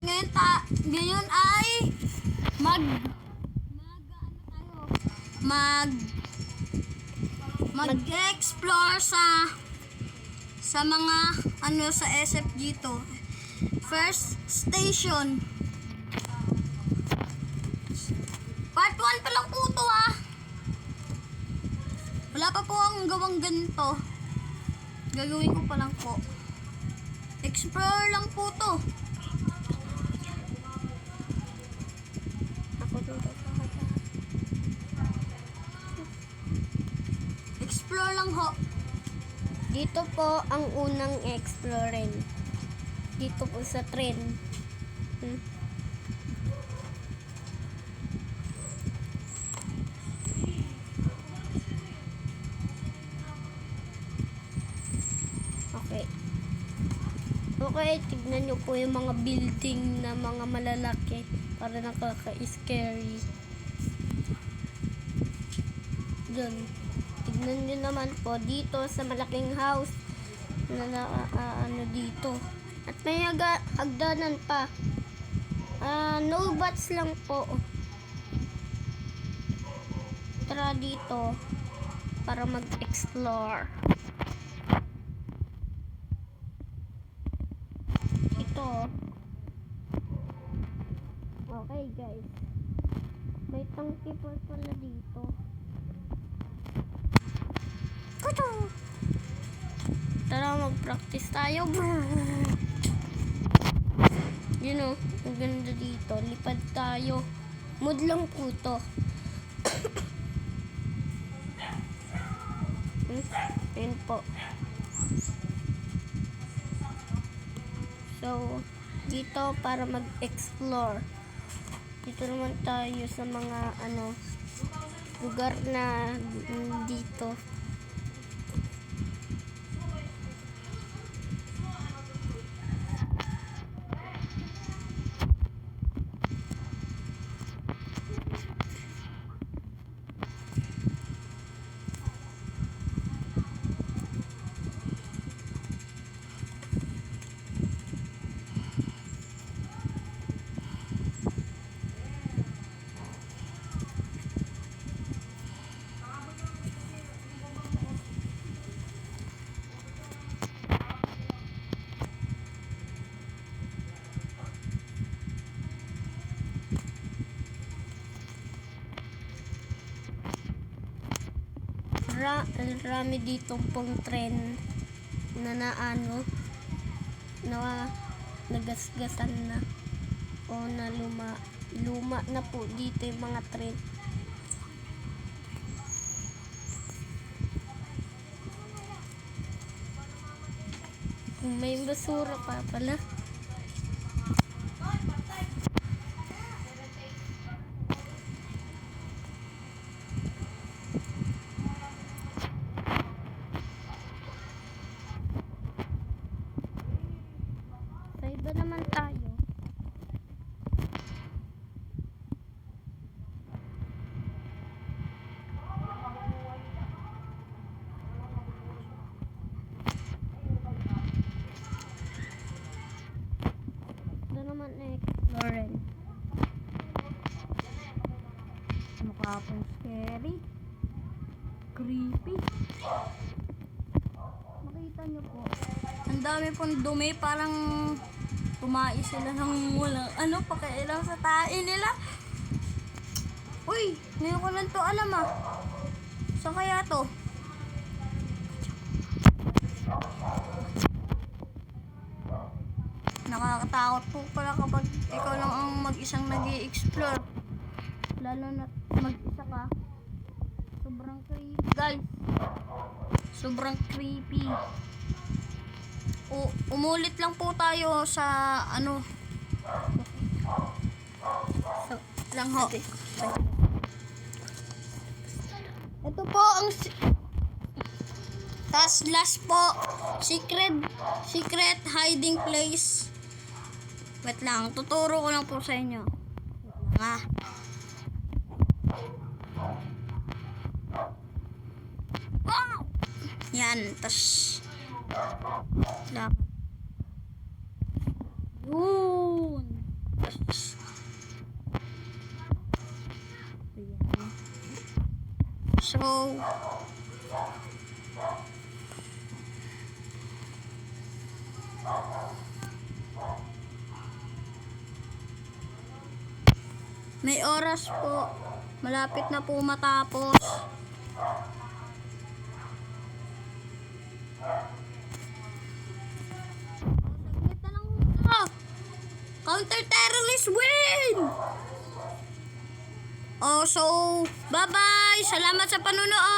Ngayon ay mag mag mag-explore sa mga sa SFG to. First station. Part 1 pa lang po to ah. Wala pa po akong gawang ganito. Gagawin ko pa lang po. Explore lang po to. Explore lang ho. Dito po ang unang exploring. Dito po sa train. Okay, tignan nyo po yung mga building na mga malalaki para nakaka-scary. Diyan. Tignan nyo naman po dito sa malaking house na dito. At may hagdanan pa. No bats lang po. Tara dito para mag-explore. Okay guys, may tangki pa pala dito. Kuto! Tara mag-practice tayo. You know, ang ganda dito. Lipad tayo. Mood lang po to. Ayun po. So, dito para mag-explore. Dito naman tayo sa mga lugar na dito. Rami dito pong tren na nagasgasan na o na luma na po dito yung mga tren. May basura pa pala. Iba naman tayo. Ito naman exploring. Mukha pong scary. Creepy. Makita nyo po. Ang dami pong dumi, parang kumain sila ng walang pakialam sa tae nila. Uy, ngayon ko lang to alam ah. Saan kaya to? Nakakatakot po pala kapag ikaw lang ang mag-isang nag-i-explore. Lalo na mag-isa ka. Sobrang creepy guys. Sobrang creepy. Umulit lang po tayo sa lang ho. Ito po ang last po secret hiding place. Wait lang, tuturo ko lang po sa inyo. Wow! Yan, tas lang. Yun. Pro. May oras po. Malapit na po matapos. Saglit na lang po. Counter-terrorist win! Oh, so, bye-bye! Salamat sa panonood!